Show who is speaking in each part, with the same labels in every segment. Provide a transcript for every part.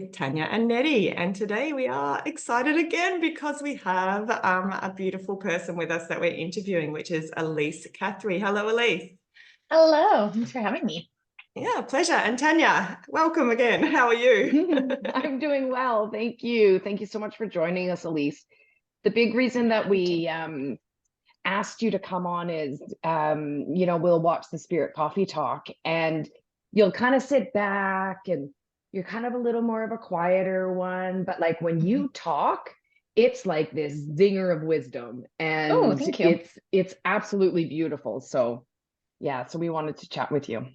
Speaker 1: with Tanya and Nettie. And today we are excited again because we have a beautiful person with us that we're interviewing, which is Elyse Cathrea. Hello, Elyse.
Speaker 2: Hello, thanks for having me.
Speaker 1: Yeah, pleasure. And Tanya, welcome again. How are you?
Speaker 2: I'm doing well, thank you. Thank you so much for joining us, Elise. The big reason that
Speaker 1: Thank you.
Speaker 2: we asked you to come on is, we'll watch the Spirit Coffee Talk, and you'll kind of sit back, and you're kind of a little more of a quieter one, but like when you talk, it's like this zinger of wisdom,
Speaker 3: Oh,
Speaker 2: and
Speaker 3: thank you.
Speaker 2: it's absolutely beautiful. So yeah, so we wanted to chat with you.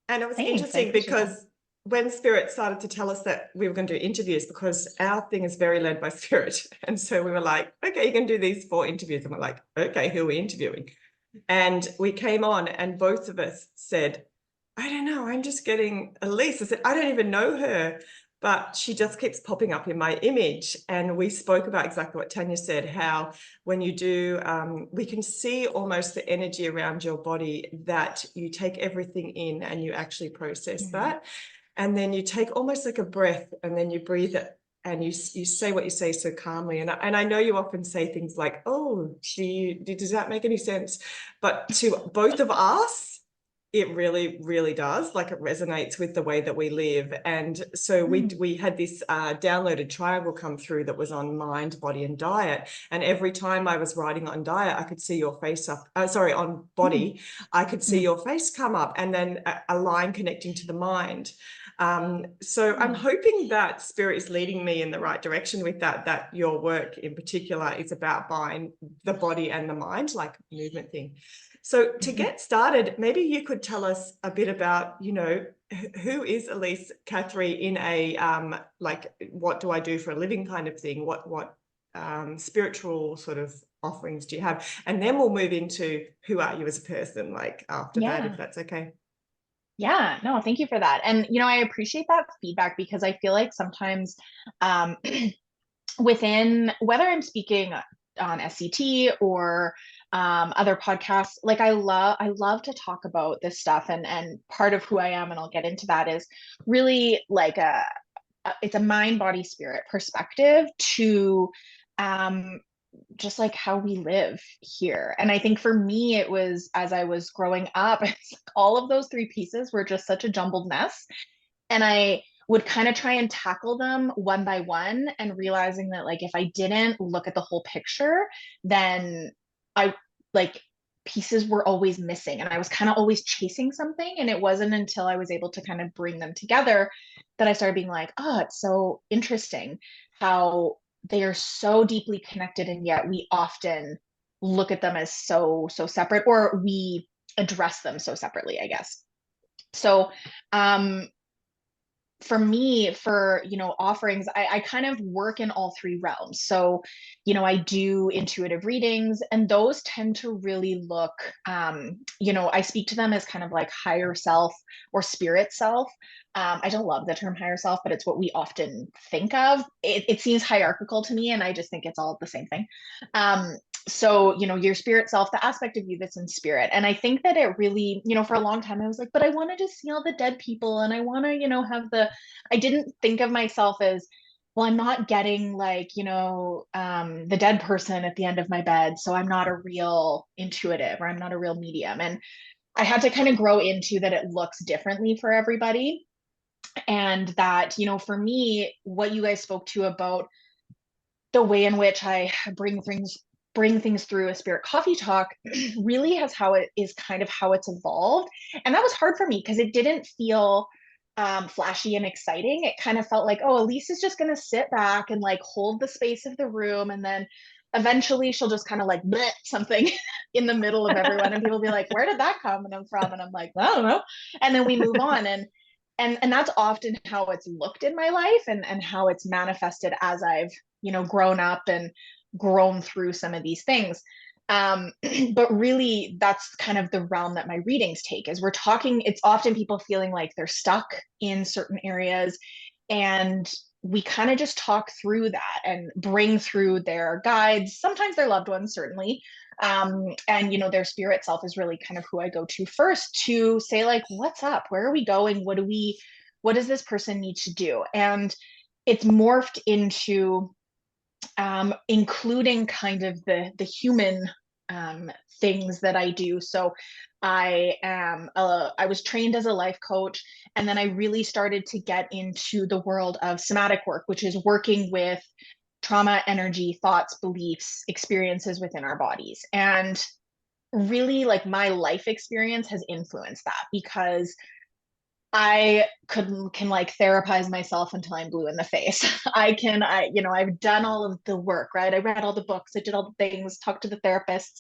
Speaker 1: And it was
Speaker 3: Thanks. I
Speaker 1: interesting
Speaker 3: appreciate that.
Speaker 1: because when Spirit started to tell us that we were going to do interviews, because our thing is very led by Spirit. And so we were like, okay, you can do these 4 interviews. And we're like, okay, who are we interviewing? And we came on and both of us said, I don't know, I'm just getting Elyse. I said, I don't even know her, but she just keeps popping up in my image. And we spoke about exactly what Tanya said, how when you do, we can see almost the energy around your body, that you take everything in and you actually process that. And then you take almost like a breath and then you breathe it and you say what you say so calmly. And I know you often say things like, oh, does that make any sense? But to both of us, it really, really does. Like, it resonates with the way that we live. And so we had this downloaded triangle come through that was on mind, body, and diet. And every time I was writing on diet, I could see your face up. On body, I could see your face come up, and then a line connecting to the mind. So I'm hoping that Spirit is leading me in the right direction with that your work in particular is about the body and the mind, like movement thing. So to get started, maybe you could tell us a bit about, who is Elyse Cathrea in a, like, what do I do for a living kind of thing? What spiritual sort of offerings do you have? And then we'll move into who are you as a person, like after that, if
Speaker 3: Yeah.
Speaker 1: that's okay.
Speaker 3: Yeah. No, thank you for that. And, I appreciate that feedback because I feel like sometimes um, within whether I'm speaking on SCT or other podcasts, like I love to talk about this stuff, and part of who I am, and I'll get into that, is really like it's a mind, body, spirit perspective to um just like how we live here. And I think for me, it was as I was growing up, it's like all of those 3 pieces were just such a jumbled mess. And I would kind of try and tackle them one by one, and realizing that, like, if I didn't look at the whole picture, then I like pieces were always missing, and I was kind of always chasing something. And it wasn't until I was able to kind of bring them together that I started being like, oh, it's so interesting how they are so deeply connected, and yet we often look at them as so separate, or we address them so separately, I guess. So um for me, for offerings, I kind of work in all 3 realms. So I do intuitive readings, and those tend to really look, I speak to them as kind of like higher self or spirit self. I don't love the term higher self, but it's what we often think of. It seems hierarchical to me, and I just think it's all the same thing. So your spirit self, the aspect of you that's in spirit. And I think that it really, for a long time I was like, but I wanted to see all the dead people, and I want to have I didn't think of myself as, well, I'm not getting, like, the dead person at the end of my bed, so I'm not a real intuitive, or I'm not a real medium. And I had to kind of grow into that it looks differently for everybody. And that, for me, what you guys spoke to about the way in which I bring things through a spirit coffee talk really has how it is kind of how it's evolved. And that was hard for me because it didn't feel flashy and exciting. It kind of felt like, oh, Elyse is just going to sit back and like hold the space of the room, and then eventually she'll just kind of like bleh something in the middle of everyone, and people be like, where did that come from? And I'm like, I don't know. And then we move on. And that's often how it's looked in my life, and how it's manifested as I've grown up and grown through some of these things. um but really, that's kind of the realm that my readings take, is we're talking, it's often people feeling like they're stuck in certain areas, and we kind of just talk through that and bring through their guides, sometimes their loved ones, certainly. And their spirit self is really kind of who I go to first, to say, like, what's up, where are we going, what does this person need to do? And it's morphed into including kind of the human things that I do. So I was trained as a life coach, and then I really started to get into the world of somatic work, which is working with trauma, energy, thoughts, beliefs, experiences within our bodies. And really, like, my life experience has influenced that, because I can like therapize myself until I'm blue in the face. I've done all of the work, right? I read all the books, I did all the things, talked to the therapists,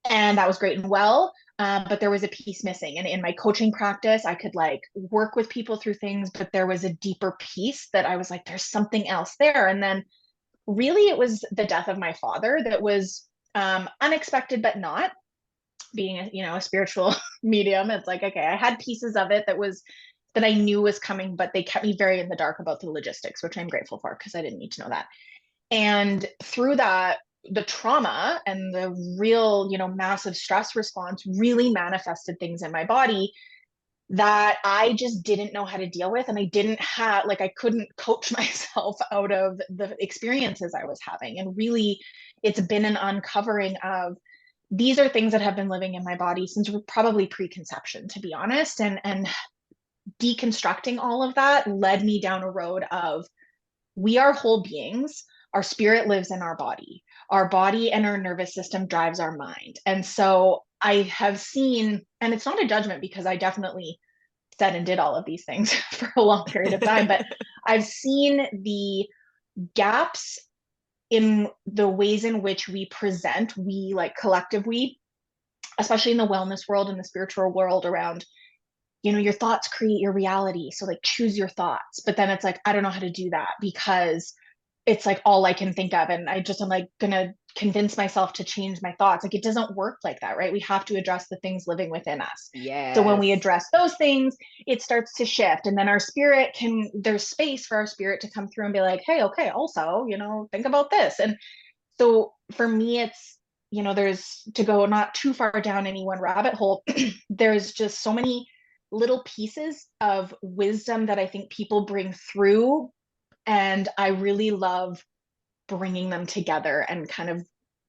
Speaker 3: and that was great and well. But there was a piece missing. And in my coaching practice, I could like work with people through things, but there was a deeper piece that I was like, there's something else there. And then really it was the death of my father that was unexpected, but not. Being a spiritual medium, it's like, okay, I had pieces of it that I knew was coming, but they kept me very in the dark about the logistics, which I'm grateful for, because I didn't need to know that. And through that, the trauma and the real, massive stress response really manifested things in my body that I just didn't know how to deal with. And I didn't have, like, I couldn't coach myself out of the experiences I was having. And really, it's been an uncovering of, these are things that have been living in my body since probably preconception, to be honest. And deconstructing all of that led me down a road of, we are whole beings. Our spirit lives in our body. Our body and our nervous system drives our mind. And so I have seen, and it's not a judgment, because I definitely said and did all of these things for a long period of time, but I've seen the gaps in the ways in which we present, we like collective we, especially in the wellness world and the spiritual world, around, your thoughts create your reality. So like, choose your thoughts. But then it's like, I don't know how to do that, because it's like all I can think of. And I'm like gonna convince myself to change my thoughts. Like, it doesn't work like that, right? We have to address the things living within us. So when we
Speaker 2: Yes.
Speaker 3: address those things, it starts to shift. And then there's space for our spirit to come through and be like, hey, okay, also, think about this. And so for me, it's, there's, to go not too far down any one rabbit hole, there's just so many little pieces of wisdom that I think people bring through. And I really love bringing them together and kind of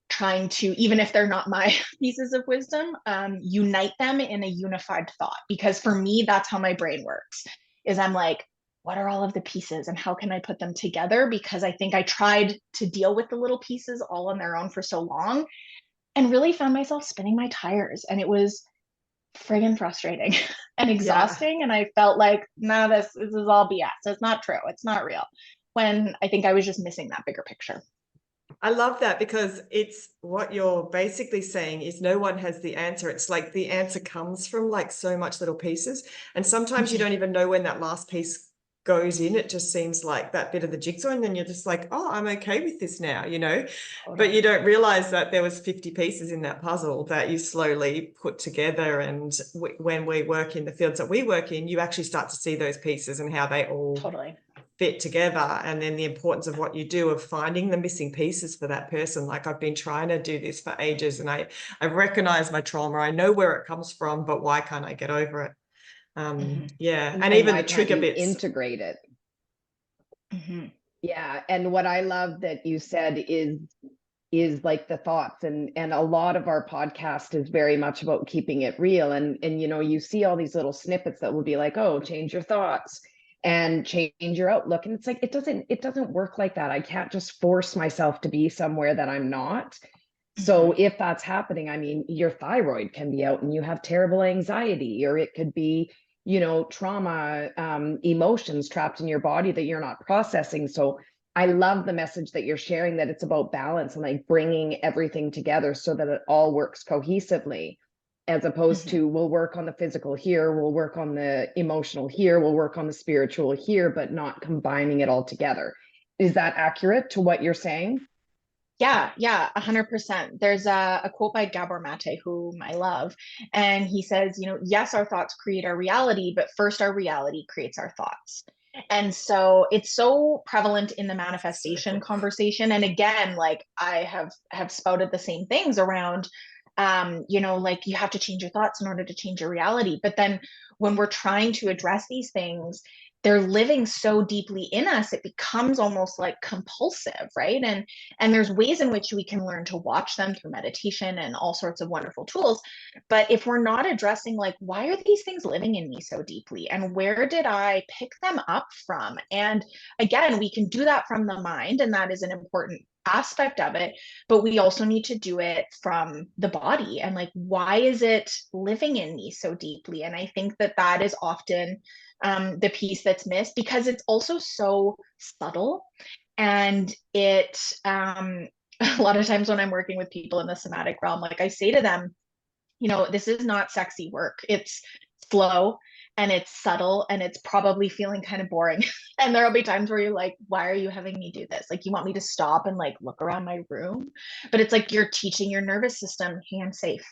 Speaker 3: trying to, even if they're not my pieces of wisdom, unite them in a unified thought. Because for me, that's how my brain works, is I'm like, what are all of the pieces and how can I put them together? Because I think I tried to deal with the little pieces all on their own for so long, and really found myself spinning my tires. And it was friggin' frustrating and
Speaker 1: Yeah.
Speaker 3: exhausting. And I felt like, no, this is all BS. It's not true. It's not real. When I think I was just missing that bigger picture.
Speaker 1: I love that, because it's what you're basically saying is no one has the answer. It's like the answer comes from like so much little pieces. And sometimes you don't even know when that last piece goes in. It just seems like that bit of the jigsaw. And then you're just like, oh, I'm okay with this now, but you don't realize that there was 50 pieces in that puzzle that you slowly put together. And when we work in the fields that we work in, you actually start to see those pieces and how they all
Speaker 3: Totally
Speaker 1: fit together, and then the importance of what you do of finding the missing pieces for that person. Like, I've been trying to do this for ages, and I've recognized my trauma. I know where it comes from, but why can't I get over it? Yeah. And even
Speaker 2: why
Speaker 1: the
Speaker 2: can't
Speaker 1: trigger
Speaker 2: you
Speaker 1: bits.
Speaker 2: integrate it? Yeah, and what I love that you said is like the thoughts, and a lot of our podcast is very much about keeping it real, and you see all these little snippets that will be like, oh, change your thoughts and change your outlook, and it's like, it doesn't work like that. I can't just force myself to be somewhere that I'm not. So if that's happening, I mean, your thyroid can be out and you have terrible anxiety, or it could be, trauma, emotions trapped in your body that you're not processing. So I love the message that you're sharing, that it's about balance and like bringing everything together so that it all works cohesively, as opposed to, we'll work on the physical here, we'll work on the emotional here, we'll work on the spiritual here, but not combining it all together. Is that accurate to what you're saying?
Speaker 3: Yeah, 100%. There's a quote by Gabor Mate, whom I love, and he says, yes, our thoughts create our reality, but first our reality creates our thoughts. And so it's so prevalent in the
Speaker 1: So
Speaker 3: manifestation
Speaker 1: cool.
Speaker 3: conversation. And again, like, I have spouted the same things around, like, you have to change your thoughts in order to change your reality. But then when we're trying to address these things, they're living so deeply in us, it becomes almost like compulsive, right? And there's ways in which we can learn to watch them through meditation and all sorts of wonderful tools. But if we're not addressing, like, why are these things living in me so deeply? And where did I pick them up from? And again, we can do that from the mind, and that is an important aspect of it, but we also need to do it from the body. And like, why is it living in me so deeply? And I think that that is often the piece that's missed, because it's also so subtle. And it a lot of times when I'm working with people in the somatic realm, like I say to them, you know, this is not sexy work. It's slow and it's subtle and it's probably feeling kind of boring. And there'll be times where you're like, why are you having me do this? Like, you want me to stop and like look around my room? But it's like you're teaching your nervous system, hey, I'm safe.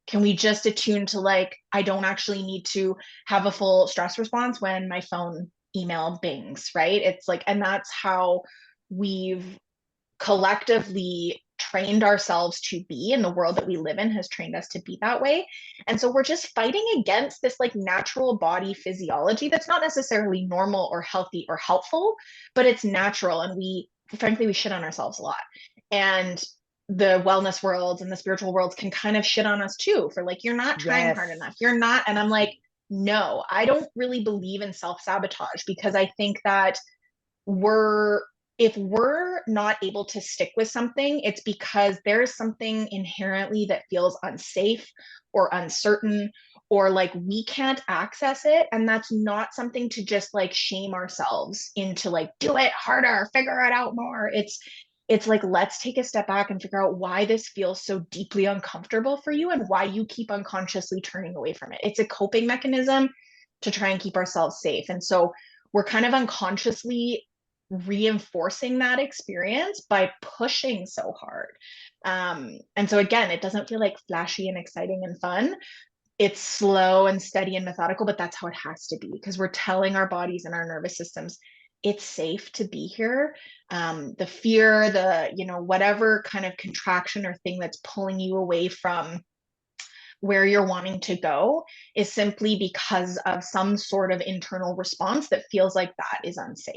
Speaker 3: Can we just attune to, like, I don't actually need to have a full stress response when my phone email bings, right? It's like, and that's how we've collectively trained ourselves to be, and the world that we live in has trained us to be that way. And so we're just fighting against this like natural body physiology that's not necessarily normal or healthy or helpful, but it's natural. And we, frankly, we shit on ourselves a lot. And the wellness worlds and the spiritual worlds can kind of shit on us too for like, you're not trying hard enough, you're not. And I'm like, no, I don't really believe in self-sabotage, because I think that if we're not able to stick with something, it's because there's something inherently that feels unsafe or uncertain, or like we can't access it. And that's not something to just like shame ourselves into, like, do it harder, figure it out more. It's like, let's take a step back and figure out why this feels so deeply uncomfortable for you and why you keep unconsciously turning away from it. It's a coping mechanism to try and keep ourselves safe. And so we're kind of unconsciously reinforcing that experience by pushing so hard. And so again, it doesn't feel like flashy and exciting and fun. It's slow and steady and methodical, but that's how it has to be, because we're telling our bodies and our nervous systems it's safe to be here. The fear, the, you know, whatever kind of contraction or thing that's pulling you away from where you're wanting to go is simply because of some sort of internal response that feels like that is unsafe.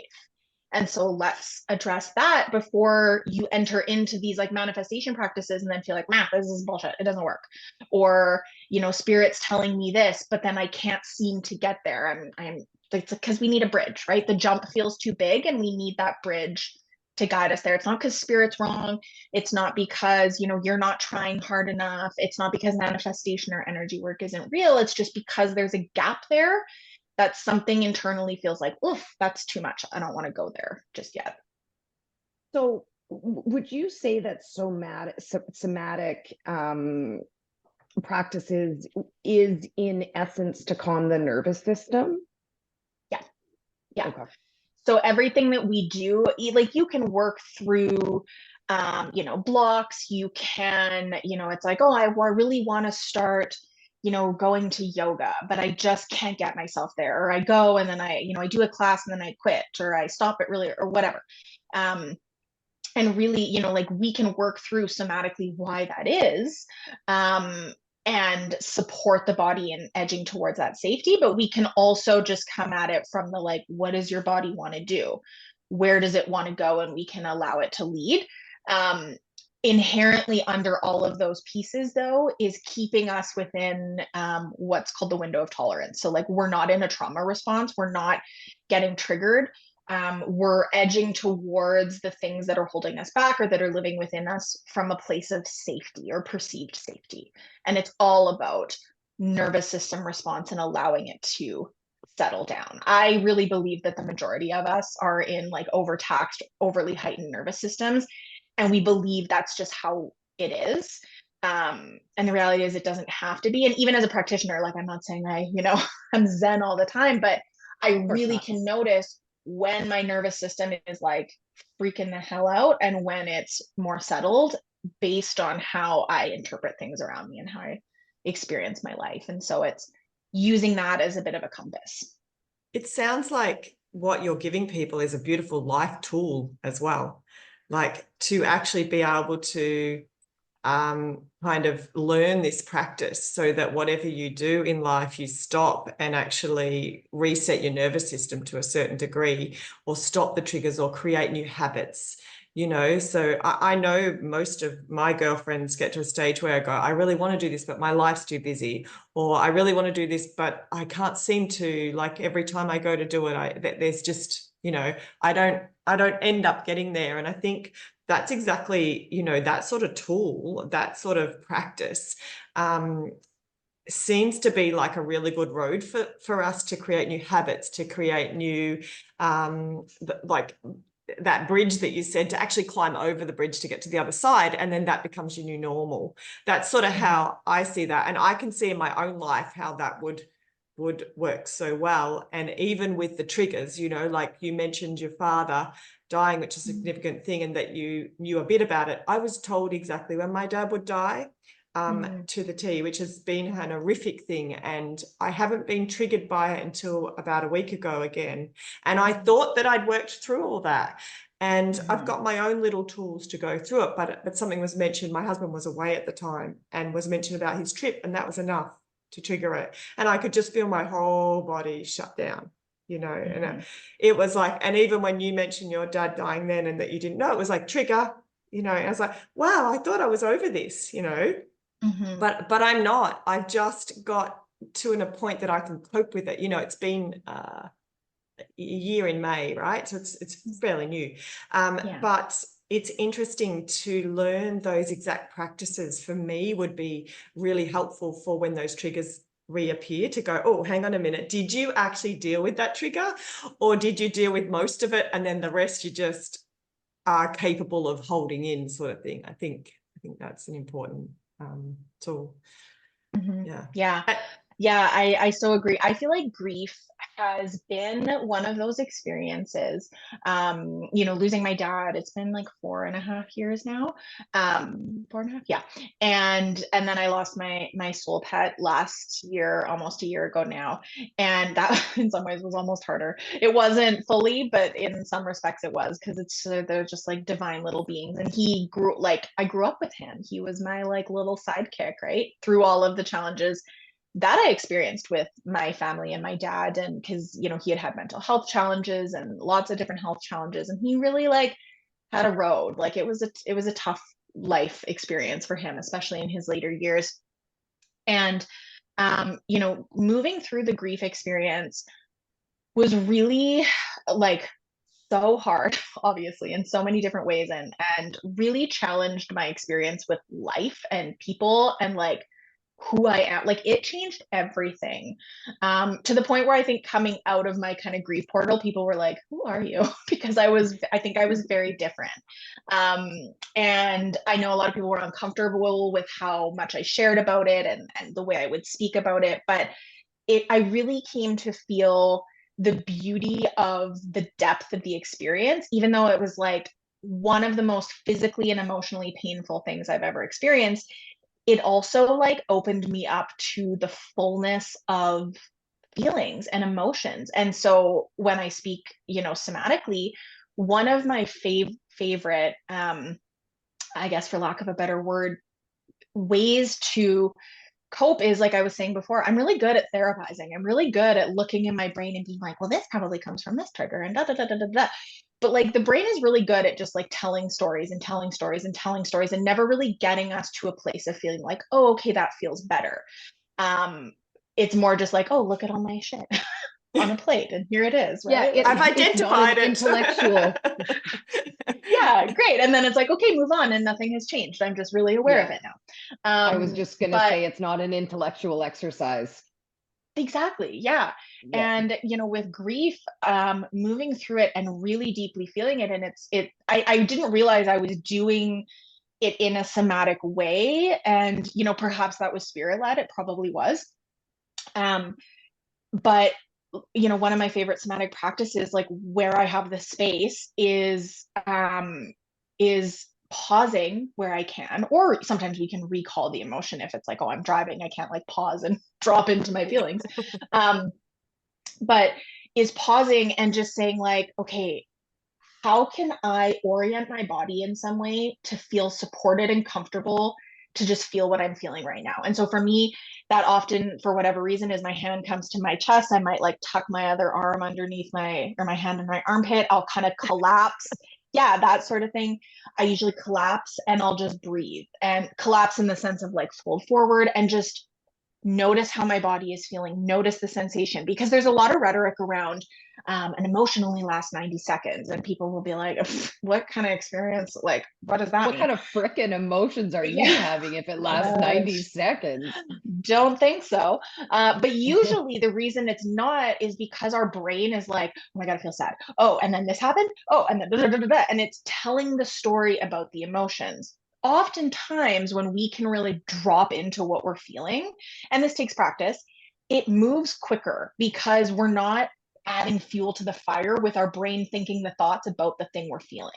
Speaker 3: And so let's address that before you enter into these like manifestation practices and then feel like, man, this is bullshit, it doesn't work. Or, you know, spirit's telling me this, but then I can't seem to get there. I'm it's because we need a bridge, right? The jump feels too big and we need that bridge to guide us there. It's not because spirit's wrong. It's not because, you know, you're not trying hard enough. It's not because manifestation or energy work isn't real. It's just because there's a gap there that something internally feels like, oof, that's too much. I don't want to go there just yet.
Speaker 2: So would you say that somatic practices is in essence to calm the nervous system?
Speaker 3: Yeah.
Speaker 2: Okay.
Speaker 3: So everything that we do, like, you can work through you know, blocks. You can, you know, it's like, oh, I really want to start, you know, going to yoga, but I just can't get myself there. Or I go and then I do a class and then I quit, or I stop it really, or whatever. And really, you know, like, we can work through somatically why that is, and support the body in edging towards that safety. But we can also just come at it from the, like, what does your body want to do? Where does it want to go? And we can allow it to lead. Inherently under all of those pieces, though, is keeping us within what's called the window of tolerance. So like, we're not in a trauma response, we're not getting triggered. We're edging towards the things that are holding us back or that are living within us from a place of safety or perceived safety. And it's all about nervous system response and allowing it to settle down. I really believe that the majority of us are in like overtaxed, overly heightened nervous systems. And we believe that's just how it is. And the reality is it doesn't have to be. And even as a practitioner, like, I'm not saying I'm Zen all the time, but I really can notice when my nervous system is like freaking the hell out and when it's more settled, based on how I interpret things around me and how I experience my life. And so it's using that as a bit of a compass.
Speaker 1: It sounds like what you're giving people is a beautiful life tool as well, like to actually be able to kind of learn this practice so that whatever you do in life, you stop and actually reset your nervous system to a certain degree, or stop the triggers, or create new habits. You know, so I know most of my girlfriends get to a stage where I go, I really want to do this, but my life's too busy, or I really want to do this, but I can't seem to, like, every time I go to do it, there's just, you know, I don't end up getting there. And I think that's exactly, you know, that sort of tool, that sort of practice seems to be like a really good road for us to create new habits, to create new, like that bridge that you said, to actually climb over the bridge to get to the other side, and then that becomes your new normal. That's sort of how I see that, and I can see in my own life how that would work so well. And even with the triggers, you know, like you mentioned your father dying, which is a significant thing, and that you knew a bit about it. I was told exactly when my dad would die, to the T, which has been an horrific thing. And I haven't been triggered by it until about a week ago again. And I thought that I'd worked through all that. And I've got my own little tools to go through it. But something was mentioned. My husband was away at the time, and was mentioned about his trip, and that was enough to trigger it. And I could just feel my whole body shut down, you know. And it was like, and even when you mentioned your dad dying then, and that you didn't know, it was like trigger, you know. And I was like, wow, I thought I was over this, you know. But I'm not. I've just got to a point that I can cope with it. You know, it's been a year in May, right? So it's fairly new. But it's interesting to learn those exact practices. For me, would be really helpful for when those triggers reappear, to go, oh, hang on a minute, did you actually deal with that trigger, or did you deal with most of it, and then the rest you just are capable of holding in, sort of thing. I think that's an important tool.
Speaker 3: I so agree. I feel like grief has been one of those experiences. You know, losing my dad, it's been like 4.5 years now. 4.5, yeah. And then I lost my soul pet last year, almost a year ago now. And that in some ways was almost harder. It wasn't fully, but in some respects it was, because they're just like divine little beings. And he grew, like, I grew up with him. He was my like little sidekick, right? Through all of the challenges that I experienced with my family and my dad. And because, you know, he had mental health challenges and lots of different health challenges, and he really like had a road. Like it was a tough life experience for him, especially in his later years. And you know, moving through the grief experience was really like so hard, obviously, in so many different ways, and really challenged my experience with life and people, and like who I am. Like it changed everything, to the point where I think coming out of my kind of grief portal, people were like, who are you? Because I think I was very different. And I know a lot of people were uncomfortable with how much I shared about it, and the way I would speak about it. But I really came to feel the beauty of the depth of the experience, even though it was like one of the most physically and emotionally painful things I've ever experienced. It also like opened me up to the fullness of feelings and emotions. And so when I speak, you know, somatically, one of my favorite, I guess for lack of a better word, ways to cope is, like I was saying before, I'm really good at therapizing. I'm really good at looking in my brain and being like, well, this probably comes from this trigger and da da da da da da. But like the brain is really good at just like telling stories and telling stories and telling stories, and never really getting us to a place of feeling like, oh, okay, that feels better. It's more just like, oh, look at all my shit on a plate, and here it is, right?
Speaker 1: I've identified it.
Speaker 2: Intellectual.
Speaker 3: Yeah, great. And then it's like, okay, move on, and nothing has changed. I'm just really aware of it now.
Speaker 2: I was just gonna say, it's not an intellectual exercise.
Speaker 3: Exactly. Yeah. And, you know, with grief, moving through it and really deeply feeling it. And I didn't realize I was doing it in a somatic way. And, you know, perhaps that was spirit led. It probably was. But, you know, one of my favorite somatic practices, like where I have the space, is pausing where I can, or sometimes we can recall the emotion if it's like, oh, I'm driving, I can't like pause and drop into my feelings. But is pausing and just saying like, okay, how can I orient my body in some way to feel supported and comfortable to just feel what I'm feeling right now. And so for me, that often, for whatever reason, is my hand comes to my chest. I might like tuck my other arm underneath my hand in my armpit. I'll kind of collapse. Yeah, that sort of thing. I usually collapse and I'll just breathe, and collapse in the sense of like fold forward and just notice how my body is feeling, notice the sensation, because there's a lot of rhetoric around an emotion only lasts 90 seconds, and people will be like, what kind of experience, like, what does that
Speaker 2: What
Speaker 3: mean?
Speaker 2: kind of frickin' emotions are you having if it lasts 90 seconds?
Speaker 3: Don't think so. But usually the reason it's not is because our brain is like, oh my God, I feel sad. Oh, and then this happened. Oh, and then da, da, da, da, da. And it's telling the story about the emotions. Oftentimes, when we can really drop into what we're feeling, and this takes practice, it moves quicker because we're not adding fuel to the fire with our brain thinking the thoughts about the thing we're feeling.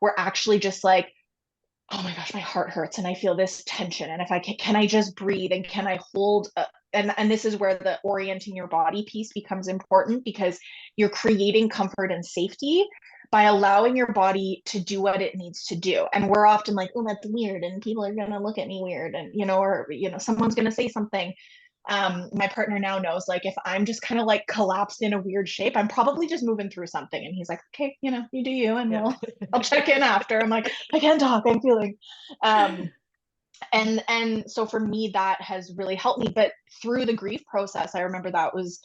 Speaker 3: We're actually just like, oh my gosh, my heart hurts and I feel this tension. And if I can I just breathe, and can I hold and this is where the orienting your body piece becomes important, because you're creating comfort and safety by allowing your body to do what it needs to do. And we're often like, oh, that's weird, and people are going to look at me weird, and or someone's going to say something. My partner now knows, like, if I'm just kind of like collapsed in a weird shape, I'm probably just moving through something, and he's like, okay, you do you, and I'll check in after. I'm like, I can't talk, I'm feeling and so for me, that has really helped me. But through the grief process, I remember that was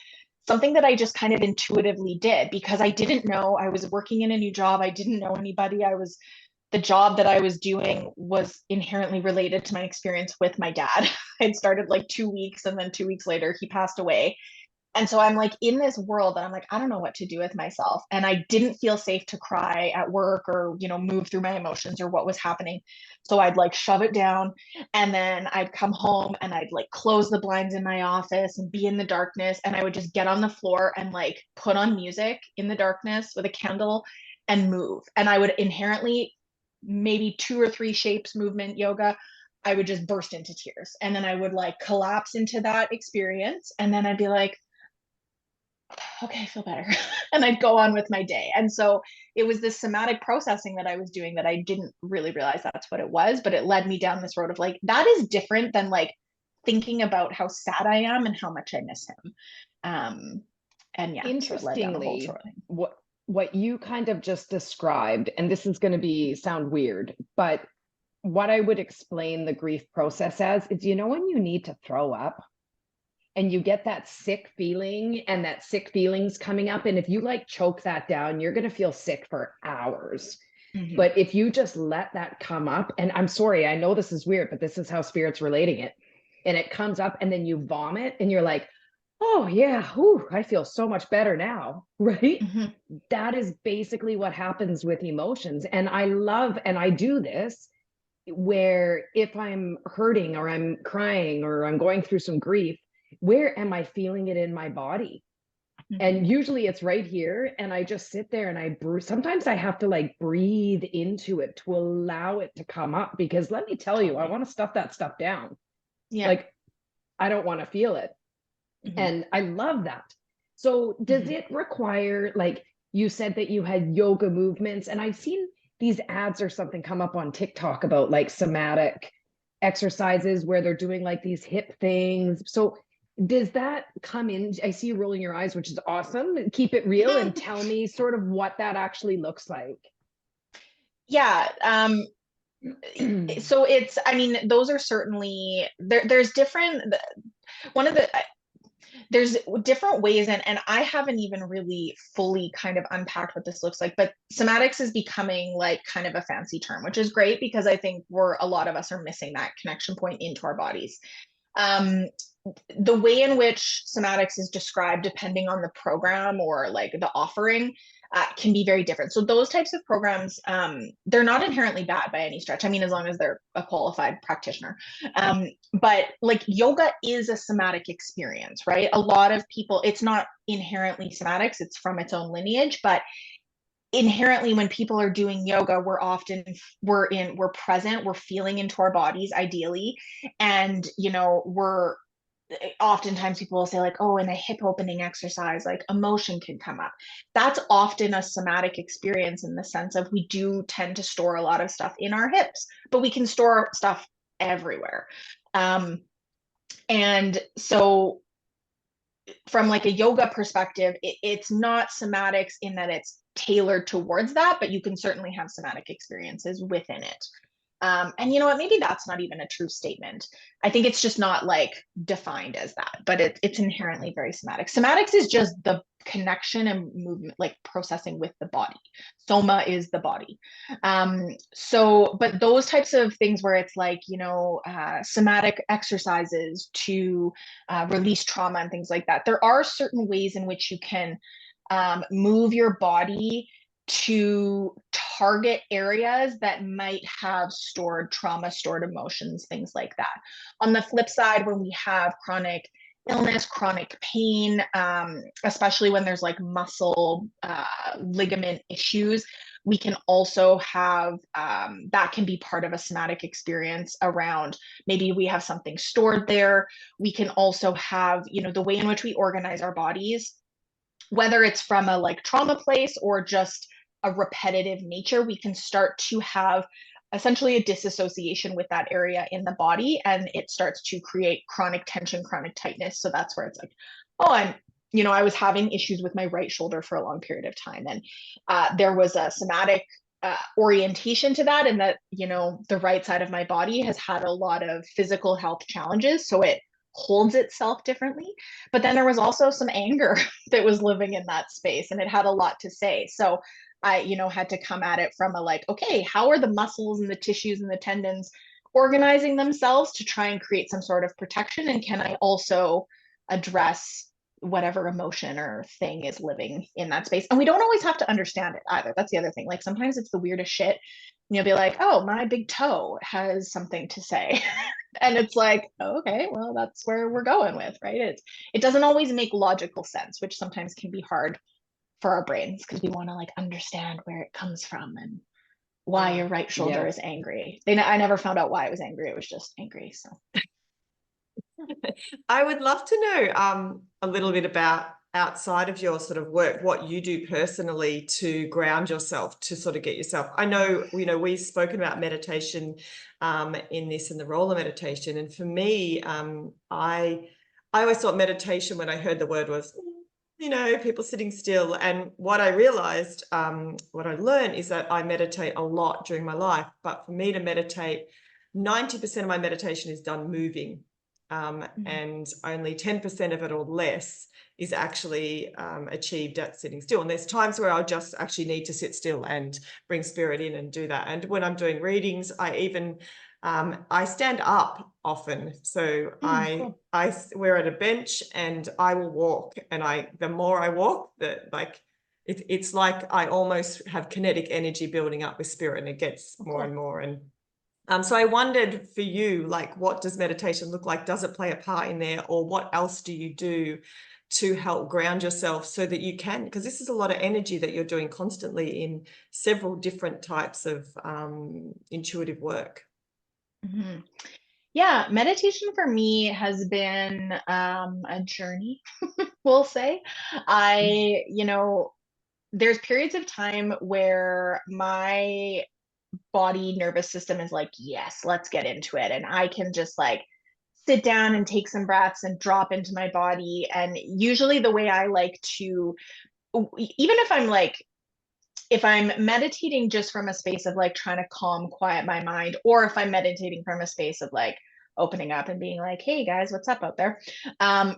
Speaker 3: something that I just kind of intuitively did, because I didn't know. I was working in a new job, I didn't know anybody. The job that I was doing was inherently related to my experience with my dad. I'd started like 2 weeks, and then 2 weeks later he passed away. And so I'm like in this world, and I'm like, I don't know what to do with myself. And I didn't feel safe to cry at work, or, move through my emotions or what was happening. So I'd like shove it down, and then I'd come home and I'd like close the blinds in my office and be in the darkness. And I would just get on the floor and like put on music in the darkness with a candle and move. And I would inherently, maybe 2 or 3 shapes, movement, yoga, I would just burst into tears. And then I would like collapse into that experience. And then I'd be like, okay, I feel better. And I'd go on with my day. And so it was this somatic processing that I was doing that I didn't really realize that's what it was, but it led me down this road of like, that is different than like thinking about how sad I am and how much I miss him. And yeah,
Speaker 2: Interestingly, so what you kind of just described, and this is going to sound weird, but what I would explain the grief process as is, when you need to throw up, and you get that sick feeling, and that sick feeling's coming up, and if you like choke that down, you're going to feel sick for hours. Mm-hmm. But if you just let that come up, and I'm sorry, I know this is weird, but this is how spirit's relating it, and it comes up, and then you vomit, and you're like, oh yeah, whew, I feel so much better now, right? Mm-hmm. That is basically what happens with emotions. And I love, and I do this where if I'm hurting or I'm crying or I'm going through some grief, where am I feeling it in my body? Mm-hmm. And usually it's right here, and I just sit there and I breathe. Sometimes I have to like breathe into it to allow it to come up, because let me tell you, I want to stuff that stuff down. Yeah. Like, I don't want to feel it. Mm-hmm. And I love that. So does mm-hmm. it require, like you said that you had yoga movements, and I've seen these ads or something come up on TikTok about like somatic exercises where they're doing like these hip things. So does that come in? I see you rolling your eyes, which is awesome. Keep it real and tell me sort of what that actually looks like.
Speaker 3: Yeah. So it's, I mean, those are certainly, there's different, there's different ways, and I haven't even really fully kind of unpacked what this looks like, but somatics is becoming like kind of a fancy term, which is great, because I think a lot of us are missing that connection point into our bodies. The way in which somatics is described, depending on the program or like the offering, can be very different. So those types of programs, they're not inherently bad by any stretch. I mean, as long as they're a qualified practitioner. But like yoga is a somatic experience, right? A lot of people, it's not inherently somatics, it's from its own lineage, but inherently when people are doing yoga, we're present, we're feeling into our bodies ideally. And, oftentimes people will say like, oh, in a hip opening exercise, like emotion can come up. That's often a somatic experience, in the sense of we do tend to store a lot of stuff in our hips, but we can store stuff everywhere. And so from like a yoga perspective, it's not somatics in that it's tailored towards that, but you can certainly have somatic experiences within it. And you know what, maybe that's not even a true statement. I think it's just not like defined as that, but it's inherently very somatic. Somatics is just the connection and movement, like processing with the body. Soma is the body. So, but those types of things where it's like, you know, somatic exercises to release trauma and things like that, there are certain ways in which you can move your body to target areas that might have stored trauma, stored emotions, things like that. On the flip side, when we have chronic illness, chronic pain, especially when there's like muscle ligament issues, we can also have that can be part of a somatic experience around maybe we have something stored there. We can also have, you know, the way in which we organize our bodies, whether it's from a like trauma place or just a repetitive nature, we can start to have essentially a disassociation with that area in the body, and it starts to create chronic tension, chronic tightness. So that's where it's like, oh, you know, I was having issues with my right shoulder for a long period of time, and there was a somatic orientation to that, and that, you know, the right side of my body has had a lot of physical health challenges, so it holds itself differently. But then there was also some anger that was living in that space, and it had a lot to say. So I, you know, had to come at it from a like, okay, how are the muscles and the tissues and the tendons organizing themselves to try and create some sort of protection? And can I also address whatever emotion or thing is living in that space? And we don't always have to understand it either. That's the other thing. Like sometimes it's the weirdest shit. And you'll be like, oh, my big toe has something to say. And it's like, okay, well, that's where we're going with, right? It doesn't always make logical sense, which sometimes can be hard for our brains because we want to like understand where it comes from and why your right shoulder is angry. I never found out why it was angry. It was just angry. So
Speaker 1: I would love to know a little bit about outside of your sort of work, what you do personally to ground yourself, to sort of get yourself. I know, you know, we've spoken about meditation in this and the role of meditation. And for me, I always thought meditation when I heard the word was, you know, people sitting still. And what I realized, what I learned is that I meditate a lot during my life. But for me to meditate, 90% of my meditation is done moving. And only 10% of it or less is actually achieved at sitting still. And there's times where I'll just actually need to sit still and bring spirit in and do that. And when I'm doing readings, I even I stand up often. So
Speaker 3: cool.
Speaker 1: we're at a bench and I will walk, and the more I walk, it's like I almost have kinetic energy building up with spirit, and it gets more and more. And so I wondered for you, like, what does meditation look like? Does it play a part in there, or what else do you do to help ground yourself so that you can, because this is a lot of energy that you're doing constantly in several different types of intuitive work.
Speaker 3: Mm-hmm. Yeah, meditation for me has been a journey, we'll say. You know, there's periods of time where my body nervous system is like, yes, let's get into it. And I can just like sit down and take some breaths and drop into my body. And usually the way I like to, even if I'm meditating just from a space of like trying to quiet my mind, or if I'm meditating from a space of like opening up and being like, hey guys, what's up out there?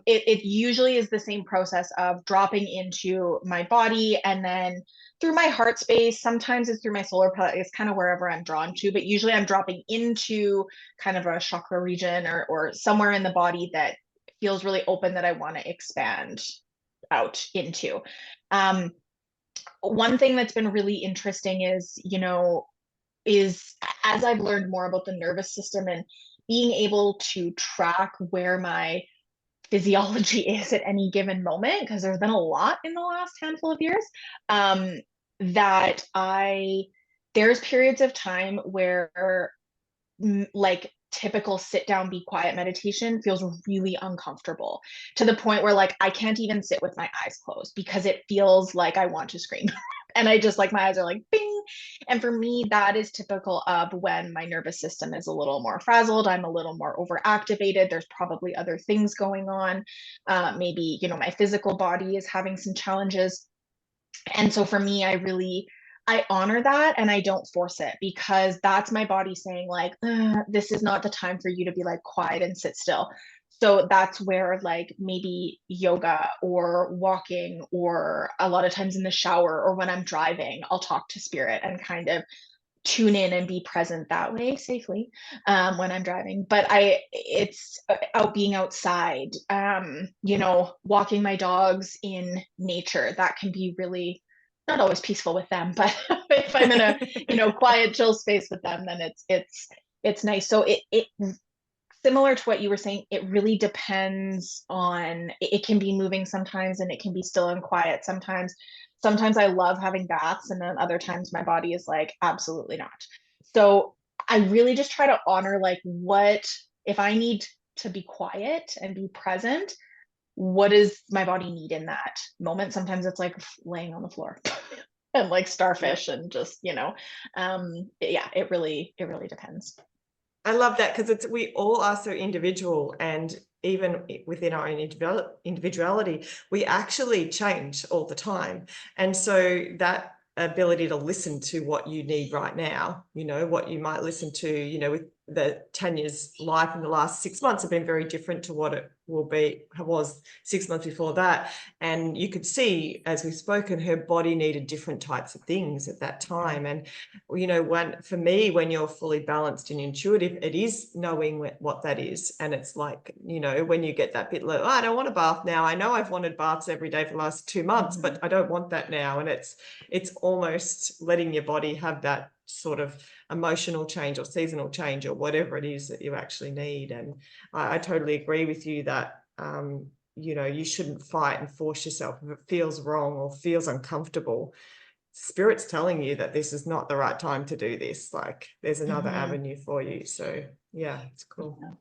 Speaker 3: It usually is the same process of dropping into my body and then through my heart space. Sometimes it's through my solar plexus, it's kind of wherever I'm drawn to, but usually I'm dropping into kind of a chakra region or somewhere in the body that feels really open that I want to expand out into. One thing that's been really interesting is, you know, is as I've learned more about the nervous system and being able to track where my physiology is at any given moment, because there's been a lot in the last handful of years, that there's periods of time where like typical sit down, be quiet meditation feels really uncomfortable, to the point where like I can't even sit with my eyes closed because it feels like I want to scream. And I just like my eyes are like bing. And for me, that is typical of when my nervous system is a little more frazzled, I'm a little more overactivated, there's probably other things going on. Maybe, my physical body is having some challenges. And so for me, I honor that and I don't force it, because that's my body saying like, this is not the time for you to be like quiet and sit still. So that's where like maybe yoga or walking, or a lot of times in the shower or when I'm driving, I'll talk to spirit and kind of tune in and be present that way safely when I'm driving. But it's out being outside, walking my dogs in nature. That can be really not always peaceful with them, but if I'm in a quiet, chill space with them, then it's nice. So it similar to what you were saying, it really depends on, it can be moving sometimes and it can be still and quiet sometimes. Sometimes I love having baths, and then other times my body is like, absolutely not. So I really just try to honor like, what if I need to be quiet and be present, what does my body need in that moment? Sometimes it's like laying on the floor and like starfish and just, it really depends.
Speaker 1: I love that, because we all are so individual, and even within our own individuality, we actually change all the time. And so that ability to listen to what you need right now, what you might listen to, with Tanya's life in the last 6 months have been very different to what it was 6 months before that. And you could see, as we've spoken, her body needed different types of things at that time. And, for me, when you're fully balanced and intuitive, it is knowing what that is. And it's like, when you get that bit like, I don't want a bath now. I know I've wanted baths every day for the last 2 months, but I don't want that now. And it's almost letting your body have that sort of emotional change or seasonal change or whatever it is that you actually need. And I totally agree with you that you shouldn't fight and force yourself if it feels wrong or feels uncomfortable. Spirit's telling you that this is not the right time to do this. Like, there's another avenue for you. So yeah, it's cool.
Speaker 3: Yeah.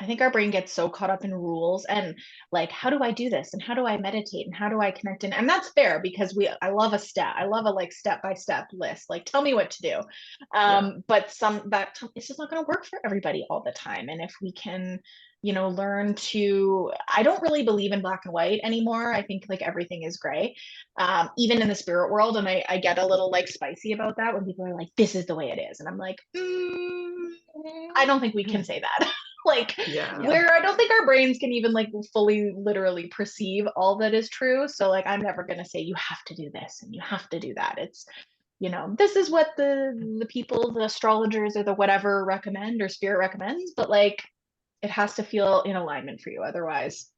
Speaker 3: I think our brain gets so caught up in rules and like, how do I do this? And how do I meditate? And how do I connect in? And that's fair, because I love a step. I love a like step-by-step list. Like, tell me what to do. But it's just not going to work for everybody all the time. And if we can, learn to, I don't really believe in black and white anymore. I think like everything is gray, even in the spirit world. And I get a little like spicy about that when people are like, this is the way it is. And I'm like, I don't think we can say that. Like, where I don't think our brains can even like fully literally perceive all that is true. So like, I'm never going to say you have to do this and you have to do that. It's, this is what the people, the astrologers or the whatever recommend, or spirit recommends, but like, it has to feel in alignment for you. Otherwise,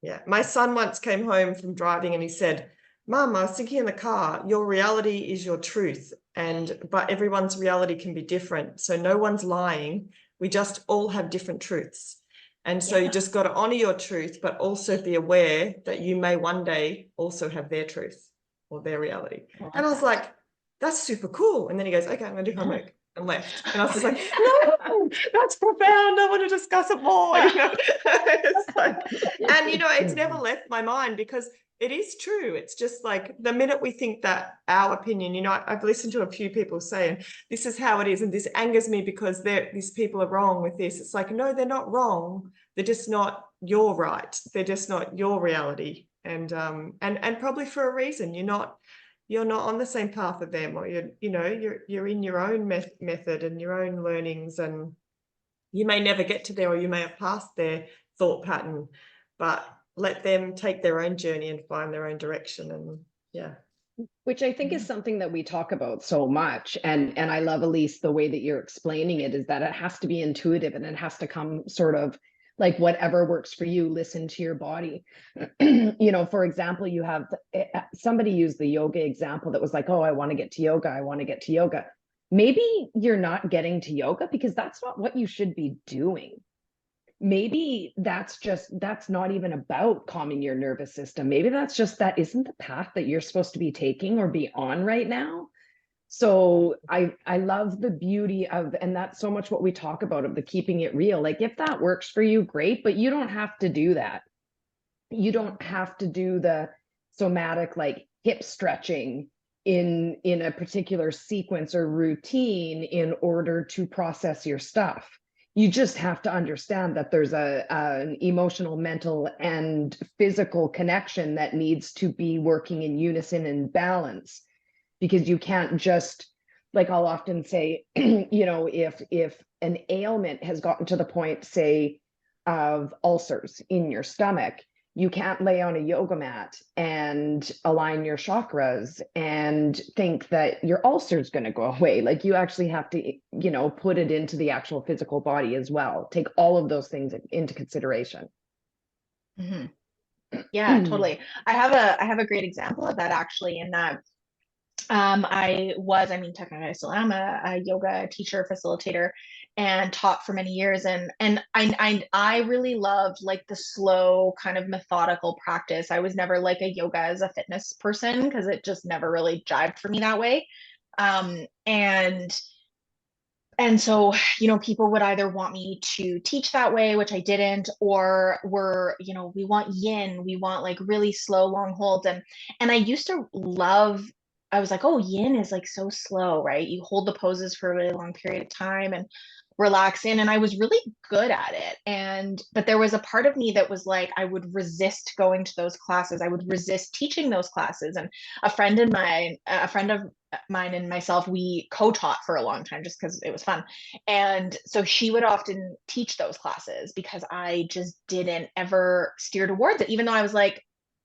Speaker 1: yeah. My son once came home from driving and he said, Mum, I was thinking in the car, your reality is your truth. But everyone's reality can be different. So no one's lying. We just all have different truths. And so you just got to honor your truth, but also be aware that you may one day also have their truth or their reality. And I was like, that's super cool. And then he goes, okay, I'm going to do homework, and left. And I was just like, no, that's profound. I want to discuss it more. It's like, and it's never left my mind, because it is true. It's just like the minute we think that our opinion, I've listened to a few people saying this is how it is, and this angers me because these people are wrong with this. It's like, no, they're not wrong. They're just not your right. They're just not your reality. And probably for a reason. You're not on the same path of them, or you're in your own method and your own learnings, and you may never get to there, or you may have passed their thought pattern, but let them take their own journey and find their own direction. And
Speaker 2: which I think is something that we talk about so much. And I love, Elyse, the way that you're explaining it, is that it has to be intuitive and it has to come sort of like whatever works for you. Listen to your body. For example, you have somebody used the yoga example that was like, oh, I want to get to yoga. I want to get to yoga. Maybe you're not getting to yoga because that's not what you should be doing. Maybe that's not even about calming your nervous system. Maybe that isn't the path that you're supposed to be taking or be on right now. So I love the beauty of, and that's so much what we talk about, of the keeping it real. Like, if that works for you, great, but you don't have to do that. You don't have to do the somatic, like hip stretching in a particular sequence or routine in order to process your stuff. You just have to understand that there's an emotional, mental, and physical connection that needs to be working in unison and balance, because you can't just, like I'll often say, you know, if an ailment has gotten to the point, say, of ulcers in your stomach, you can't lay on a yoga mat and align your chakras and think that your ulcer is going to go away. Like, you actually have to, you know, put it into the actual physical body as well. Take all of those things into consideration.
Speaker 3: Mhm. Yeah, totally. I have a great example of that, actually, in that I mean, technically I still am a yoga teacher, facilitator, and taught for many years. And I really loved like the slow kind of methodical practice. I was never like a yoga as a fitness person because it just never really jived for me that way. Um, and and so, you know, people would either want me to teach that way, which I didn't, or you know, we want yin, we want like really slow, long holds. And I used to love, I was like, oh, yin is like so slow, right? You hold the poses for a really long period of time and relax in. And I was really good at it. But there was a part of me that was like, I would resist going to those classes. I would resist teaching those classes. And a friend of mine and myself, we co-taught for a long time just because it was fun. And so she would often teach those classes because I just didn't ever steer towards it, even though I was like,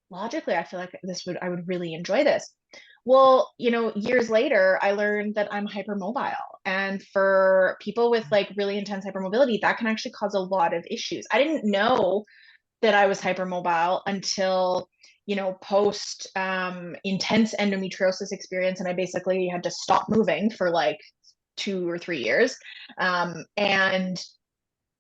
Speaker 3: logically, I feel like I would really enjoy this. Well, you know, years later, I learned that I'm hypermobile. And for people with like really intense hypermobility, that can actually cause a lot of issues. I didn't know that I was hypermobile until, you know, post intense endometriosis experience. And I basically had to stop moving for like 2 or 3 years. And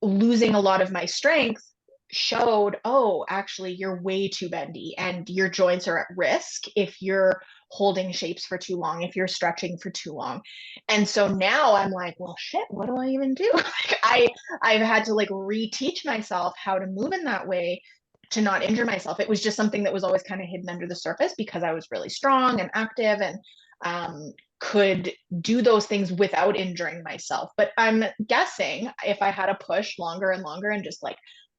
Speaker 3: losing a lot of my strength showed, oh, actually, you're way too bendy and your joints are at risk if you're holding shapes for too long, if you're stretching for too long. And so now I'm like, well, shit, what do I even do? Like, I've had to like reteach myself how to move in that way to not injure myself. It was just something that was always kind of hidden under the surface because I was really strong and active and could do those things without injuring myself. But I'm guessing if I had to push longer and longer and just like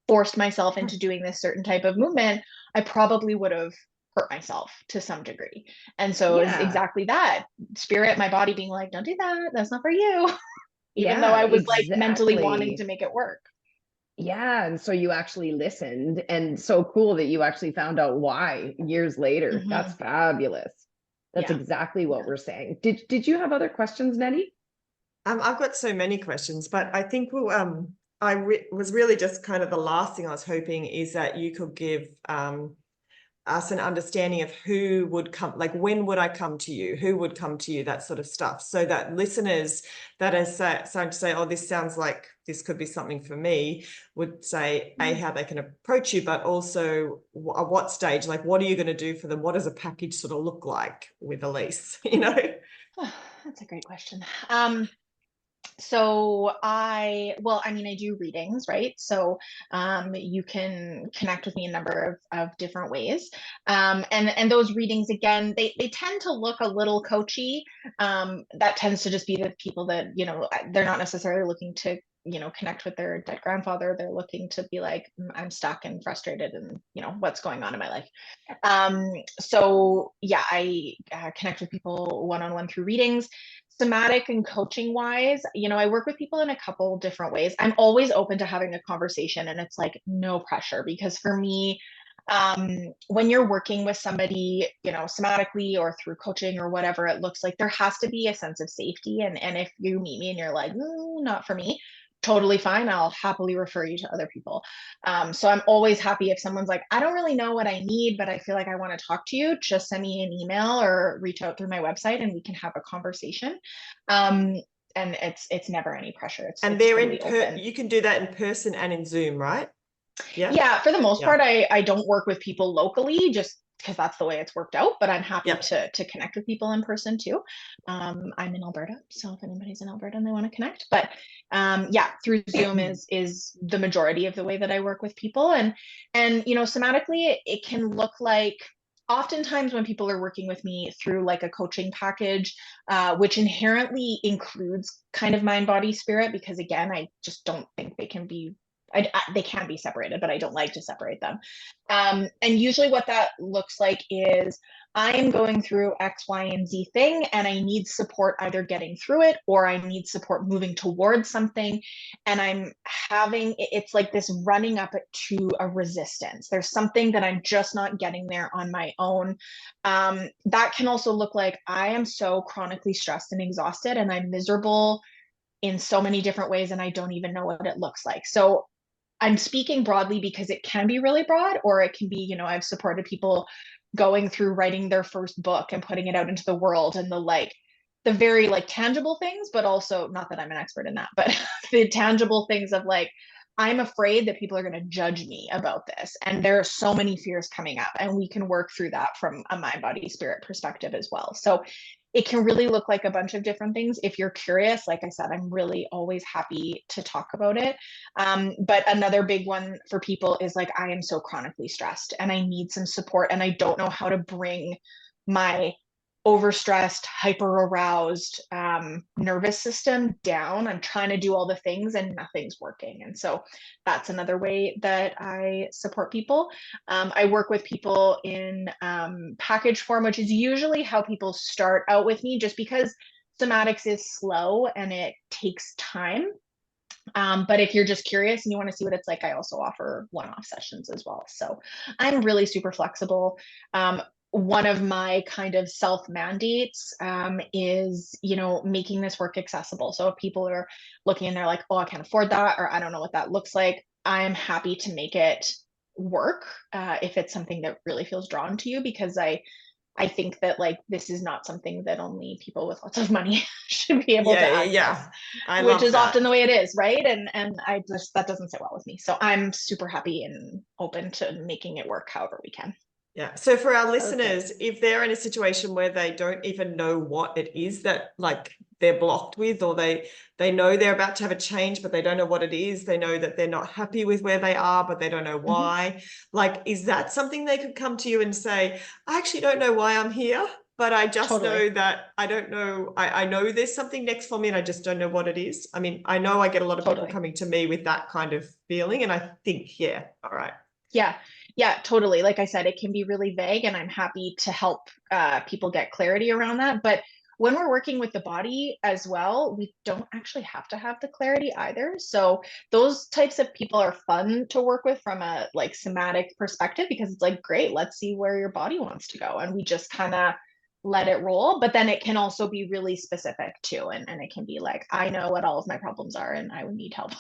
Speaker 3: forced myself into doing this certain type of movement, I probably would have hurt myself to some degree. And so it's
Speaker 2: Yeah.
Speaker 3: exactly that spirit, my body being like, don't do that. That's not for you. Even though
Speaker 2: Yeah,
Speaker 3: I was like mentally wanting
Speaker 2: exactly.
Speaker 3: to make it work.
Speaker 2: Yeah, and so you actually listened, and so cool that you actually found out why years later. That's
Speaker 3: Mm-hmm.
Speaker 2: fabulous. That's
Speaker 3: Yeah.
Speaker 2: exactly what
Speaker 3: Yeah.
Speaker 2: we're saying. Did you have other questions, Nettie?
Speaker 1: I've got so many questions, but I think was really just kind of the last thing I was hoping is that you could give us an understanding of who would come, like when would I come to you, who would come to you, that sort of stuff, so that listeners that are starting to say, oh, this sounds like this could be something for me, would say, how they can approach you, but also at what stage, like what are you going to do for them? What does a package sort of look like with Elyse, you know?
Speaker 3: Oh, that's a great question. Well, I mean, I do readings, right? So you can connect with me a number of different ways. And those readings, again, they tend to look a little coachy. That tends to just be the people that, you know, they're not necessarily looking to, you know, connect with their dead grandfather. They're looking to be like, I'm stuck and frustrated and, you know, what's going on in my life. So yeah, I connect with people one-on-one through readings. Somatic and coaching wise, you know, I work with people in a couple different ways. I'm always open to having a conversation, and it's like no pressure, because for me, when you're working with somebody, you know, somatically or through coaching or whatever it looks like, there has to be a sense of safety. And if you meet me and you're like, not for me, totally fine. I'll happily refer you to other people. So I'm always happy if someone's like, I don't really know what I need, but I feel like I want to talk to you, just send me an email or reach out through my website and we can have a conversation. Um, and it's never any pressure.
Speaker 1: And
Speaker 3: It's
Speaker 1: they're
Speaker 3: totally open.
Speaker 1: you can do that in person and in Zoom, right? Yeah.
Speaker 3: Yeah, for the most
Speaker 1: Yeah.
Speaker 3: part, I don't work with people locally just because that's the way it's worked out, but I'm happy
Speaker 1: Yep.
Speaker 3: to connect with people in person too. I'm in Alberta, so if anybody's in Alberta and they want to connect, but yeah, through Zoom is the majority of the way that I work with people. And you know, somatically, it can look like oftentimes when people are working with me through like a coaching package, which inherently includes kind of mind, body, spirit, because again, I just don't think they can be, they can be separated, but I don't like to separate them. And usually what that looks like is I am going through X, Y, and Z thing, and I need support either getting through it or I need support moving towards something. And I'm having, it's like this running up to a resistance. There's something that I'm just not getting there on my own. That can also look like I am so chronically stressed and exhausted, and I'm miserable in so many different ways, and I don't even know what it looks like. So I'm speaking broadly because it can be really broad, or it can be, you know, I've supported people going through writing their first book and putting it out into the world, and the very like tangible things, but also not that I'm an expert in that, but the tangible things of like, I'm afraid that people are going to judge me about this. And there are so many fears coming up, and we can work through that from a mind, body, spirit perspective as well. So it can really look like a bunch of different things. If you're curious, like I said, I'm really always happy to talk about it. But another big one for people is like, I am so chronically stressed and I need some support, and I don't know how to bring my overstressed, hyper aroused nervous system down. I'm trying to do all the things and nothing's working. And so that's another way that I support people. I work with people in package form, which is usually how people start out with me, just because somatics is slow and it takes time. But if you're just curious and you want to see what it's like, I also offer one-off sessions as well. So I'm really super flexible. One of my kind of self mandates is, you know, making this work accessible. So if people are looking and they're like, oh, I can't afford that, or I don't know what that looks like, I'm happy to make it work if it's something that really feels drawn to you, because I think that like this is not something that only people with lots of money should be able to access,
Speaker 1: Yeah. I
Speaker 3: which
Speaker 1: love
Speaker 3: is
Speaker 1: that.
Speaker 3: often the way it is, right? And I just, that doesn't sit well with me. So I'm super happy and open to making it work however we can.
Speaker 1: Yeah. So for our listeners, if they're in a situation where they don't even know what it is that like they're blocked with, or they know they're about to have a change, but they don't know what it is. They know that they're not happy with where they are, but they don't know why. Mm-hmm. Like, is that something they could come to you and say, I actually don't know why I'm here, but I just know that I don't know. I know there's something next for me and I just don't know what it is. I mean, I know I get a lot of people coming to me with that kind of feeling, and I think, yeah, all right.
Speaker 3: Yeah, totally. Like I said, it can be really vague, and I'm happy to help people get clarity around that. But when we're working with the body as well, we don't actually have to have the clarity either. So those types of people are fun to work with from a like somatic perspective, because it's like, great, let's see where your body wants to go. And we just kind of let it roll. But then it can also be really specific too. And it can be like, I know what all of my problems are and I would need help.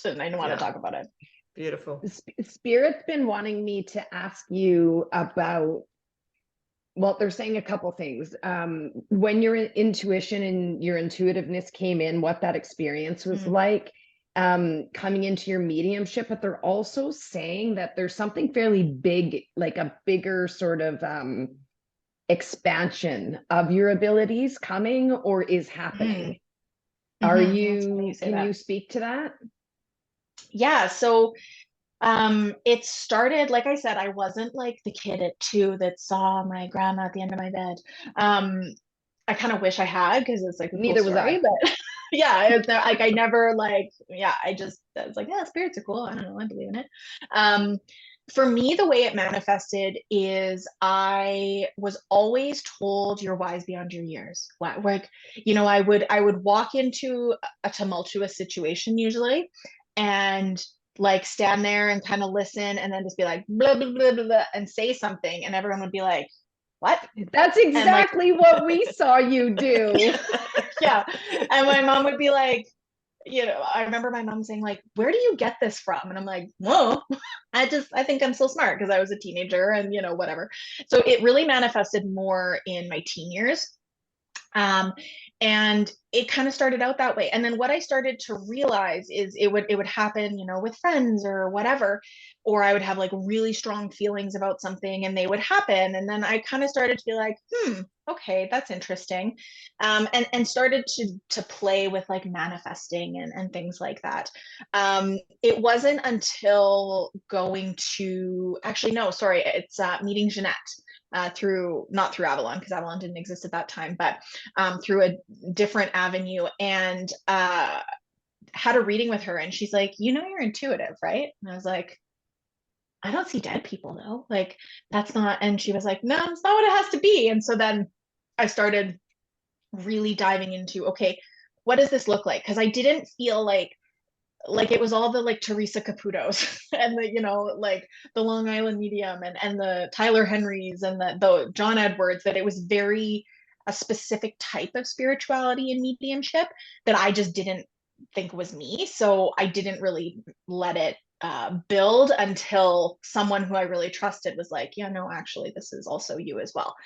Speaker 3: And I want to talk about it.
Speaker 1: Beautiful.
Speaker 2: Spirit's been wanting me to ask you about, well, they're saying a couple things. When your intuition and your intuitiveness came in, what that experience was like, coming into your mediumship, but they're also saying that there's something fairly big, like a bigger sort of expansion of your abilities coming or is happening. Are you, can you speak to that?
Speaker 3: Yeah, so it started, like I said, I wasn't like the kid at 2 that saw my grandma at the end of my bed. I kind of wish I had, because it's like a
Speaker 2: neither
Speaker 3: cool story,
Speaker 2: was I.
Speaker 3: but yeah, it's like I never like, yeah, I was like, yeah, spirits are cool. I don't know, I believe in it. For me, the way it manifested is I was always told you're wise beyond your years. Like, you know, I would walk into a tumultuous situation usually, and like stand there and kind of listen, and then just be like blah blah blah blah, blah and say something, and everyone would be like, what?
Speaker 2: That's exactly like, what we saw you do.
Speaker 3: Yeah. And my mom would be like, you know, I remember my mom saying like, where do you get this from? And I'm like, whoa, I think I'm so smart, because I was a teenager and, you know, whatever. So it really manifested more in my teen years. And it kind of started out that way. And then what I started to realize is it would happen, you know, with friends or whatever, or I would have like really strong feelings about something and they would happen. And then I kind of started to be like, okay, that's interesting. And started to play with like manifesting and things like that. It wasn't until going to, actually, no, sorry, it's meeting Jeanette. through, not through Avalon, because Avalon didn't exist at that time, but through a different avenue, and had a reading with her, and she's like, you know, you're intuitive, right? And I was like, I don't see dead people though. Like, that's not, and she was like, no, it's not what it has to be. And so then I started really diving into, okay, what does this look like? Because I didn't feel like it was all the like Teresa Caputos and the, you know, like the Long Island Medium and the Tyler Henrys and the John Edwards, that it was very a specific type of spirituality and mediumship that I just didn't think was me. So I didn't really let it build until someone who I really trusted was like, yeah, no, actually, this is also you as well.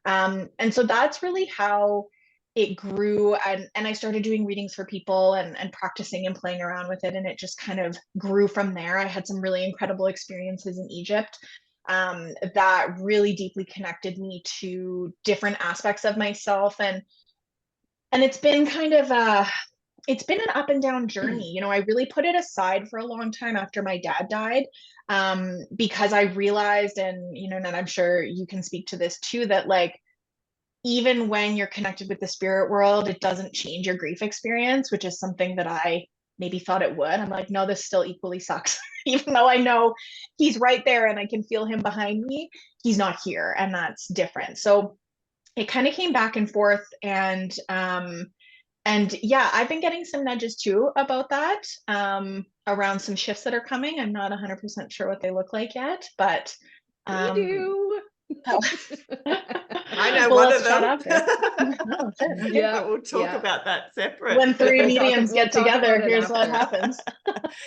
Speaker 3: And so that's really how it grew, and I started doing readings for people and practicing and playing around with it, and it just kind of grew from there. I had some really incredible experiences in Egypt that really deeply connected me to different aspects of myself, and it's been kind of it's been an up and down journey. You know, I really put it aside for a long time after my dad died, because I realized, and you know, and I'm sure you can speak to this too, that like, even when you're connected with the spirit world, it doesn't change your grief experience, which is something that I maybe thought it would. I'm like, no, this still equally sucks. Even though I know he's right there and I can feel him behind me, he's not here, and that's different. So it kind of came back and forth, and yeah, I've been getting some nudges too about that, around some shifts that are coming. I'm not 100% sure what they look like yet, but
Speaker 2: We do.
Speaker 1: I know
Speaker 3: well,
Speaker 1: one of
Speaker 3: let's
Speaker 1: them.
Speaker 3: shut up. No,
Speaker 1: Yeah, but we'll talk about that separate.
Speaker 3: when three mediums
Speaker 2: We'll
Speaker 3: get
Speaker 2: talk
Speaker 3: together,
Speaker 2: about it
Speaker 3: here's what
Speaker 2: after.
Speaker 3: happens.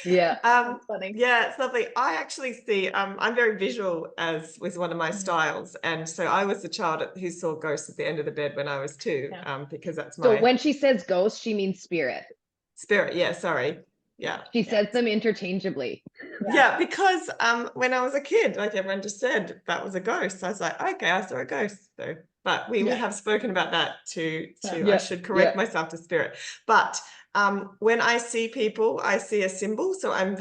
Speaker 2: Yeah.
Speaker 3: That's funny.
Speaker 1: Yeah, it's lovely. I actually see, I'm very visual, as was one of my styles. And so I was the child who saw ghosts at the end of the bed when I was 2, because that's
Speaker 2: So
Speaker 1: my
Speaker 2: when she says ghost, she means spirit.
Speaker 1: spirit. Yeah, sorry. Yeah.
Speaker 2: She says them interchangeably.
Speaker 1: Yeah, because when I was a kid, like everyone just said, that was a ghost. I was like, okay, I saw a ghost. So, but we have spoken about that too. I should correct myself to spirit. But when I see people, I see a symbol. So I'm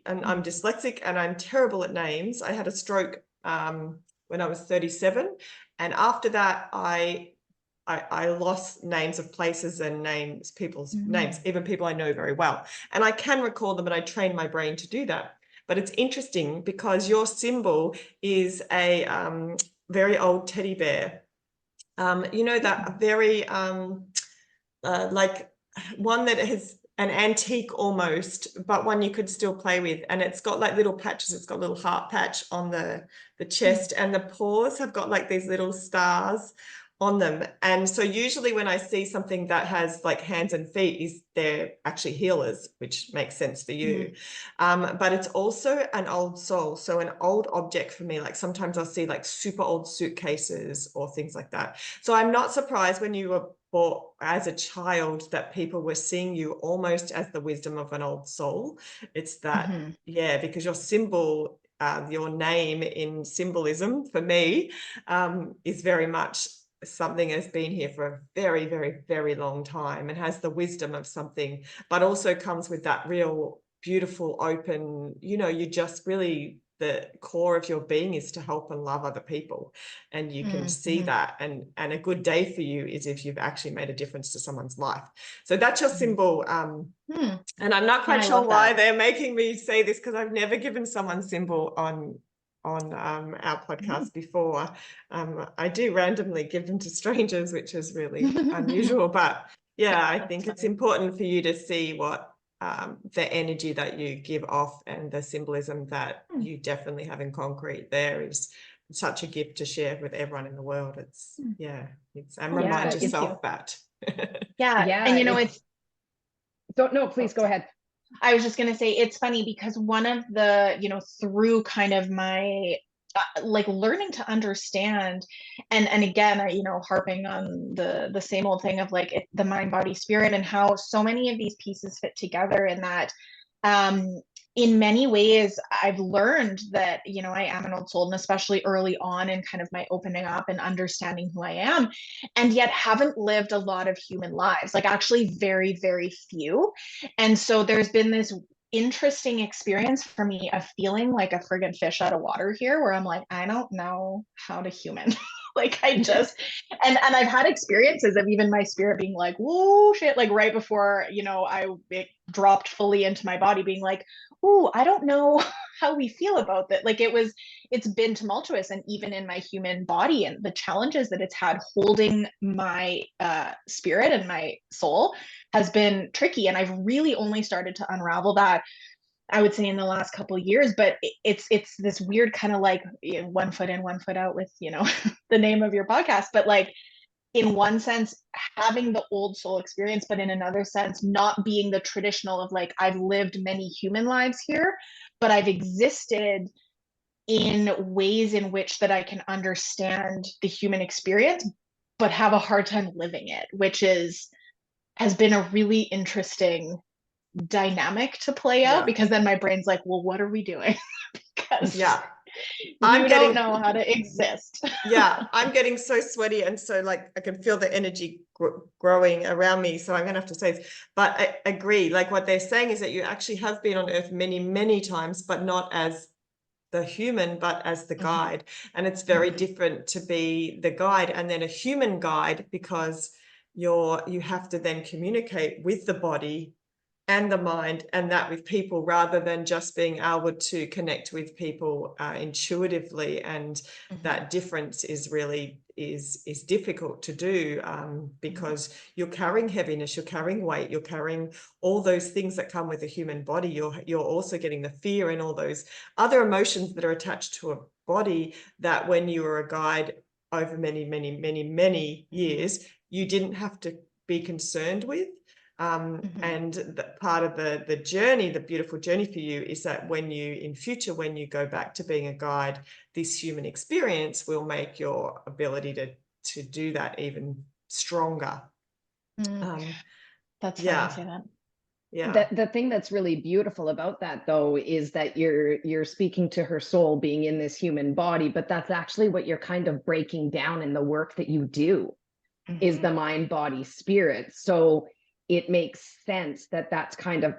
Speaker 1: I'm dyslexic and I'm terrible at names. I had a stroke when I was 37. And after that, I lost names of places and people's names, even people I know very well. And I can recall them, and I train my brain to do that. But it's interesting because your symbol is a very old teddy bear. You know, that very like one that has an antique almost, but one you could still play with. And it's got like little patches. It's got a little heart patch on the chest, and the paws have got like these little stars on them. And so usually when I see something that has like hands and feet, they're actually healers, which makes sense for you. But it's also an old soul. So an old object for me, like sometimes I'll see like super old suitcases or things like that. So I'm not surprised when you were born as a child that people were seeing you almost as the wisdom of an old soul. It's that, because your symbol, your name in symbolism for me is very much something has been here for a very, very, very long time and has the wisdom of something, but also comes with that real beautiful, open, you know, you just really, the core of your being is to help and love other people. And you can see that. And a good day for you is if you've actually made a difference to someone's life. So that's your symbol. And I'm not quite sure why they're making me say this, because I've never given someone symbol on our podcast before. I do randomly give them to strangers, which is really unusual, but yeah, I think it's important for you to see what the energy that you give off and the symbolism that you definitely have in concrete there is such a gift to share with everyone in the world. It's and remind yourself that.
Speaker 3: And you know,
Speaker 2: no, please go ahead.
Speaker 3: I was just going to say, it's funny because one of the, you know, through kind of my like learning to understand, and again, you know, harping on the same old thing of like the mind, body, spirit, and how so many of these pieces fit together, in that in many ways, I've learned that, you know, I am an old soul, and especially early on in kind of my opening up and understanding who I am, and yet haven't lived a lot of human lives, like actually very, very few. And so there's been this interesting experience for me of feeling like a friggin' fish out of water here, where I'm like, I don't know how to human. Like I just, and I've had experiences of even my spirit being like, whoa, shit, like right before, it dropped fully into my body, being like, oh, I don't know how we feel about that. Like it's been tumultuous, and even in my human body and the challenges that it's had holding my spirit and my soul has been tricky. And I've really only started to unravel that, I would say, in the last couple of years. But it's this weird kind of like, one foot in, one foot out with, the name of your podcast. But like, in one sense, having the old soul experience, but in another sense, not being the traditional of like, I've lived many human lives here, but I've existed in ways in which that I can understand the human experience, but have a hard time living it, which has been a really interesting dynamic to play out, because then my brain's like, well, what are we doing? Because you don't know how to exist.
Speaker 1: I'm getting so sweaty, and so like I can feel the energy growing around me. So I'm gonna have to say this, but I agree. Like what they're saying is that you actually have been on Earth many, many times, but not as the human, but as the guide. And it's very different to be the guide and then a human guide, because you have to then communicate with the body and the mind, and that with people, rather than just being able to connect with people intuitively. And that difference is really is difficult to do, because you're carrying heaviness, you're carrying weight, you're carrying all those things that come with a human body. You're also getting the fear and all those other emotions that are attached to a body, that when you were a guide over many, many, many, many years, you didn't have to be concerned with. And part of the journey, the beautiful journey for you, is that when you go back to being a guide, this human experience will make your ability to do that even stronger.
Speaker 3: That's funny you say that.
Speaker 1: Yeah.
Speaker 2: The thing that's really beautiful about that, though, is that you're speaking to her soul being in this human body, but that's actually what you're kind of breaking down in the work that you do, is the mind, body, spirit. So it makes sense that that's kind of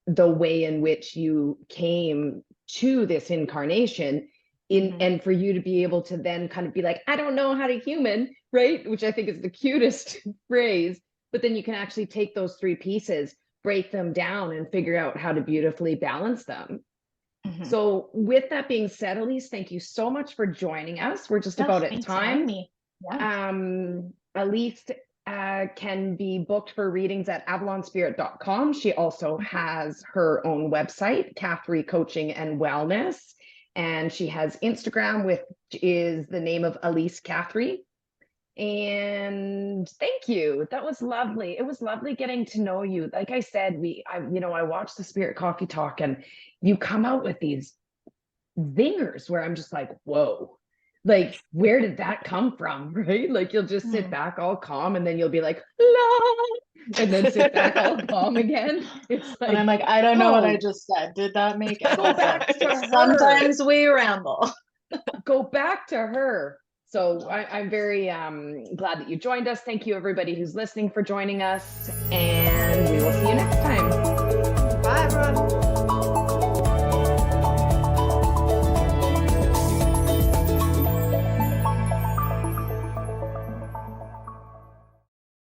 Speaker 2: the way in which you came to this incarnation, and for you to be able to then kind of be like, I don't know how to human, right? Which I think is the cutest phrase. But then you can actually take those three pieces, break them down, and figure out how to beautifully balance them. So with that being said, Elyse, thank you so much for joining us. We're just about at time. Elyse can be booked for readings at avalonspirit.com. She also has her own website, Cathrea Coaching and Wellness, and she has Instagram, which is the name of Elyse Cathrea. And thank you. That was lovely. It was lovely getting to know you. Like I said, I watched the Spirit Coffee Talk, and you come out with these zingers where I'm just like, whoa, like, where did that come from? Right? Like, you'll just sit back all calm, and then you'll be like, la, and then sit back all calm again. It's like,
Speaker 3: and I'm like, I don't know what I just said. Did that make it?
Speaker 2: Go back to her.
Speaker 3: Sometimes we ramble.
Speaker 2: Go back to her. So I'm very glad that you joined us. Thank you, everybody who's listening, for joining us, and we will see you next time.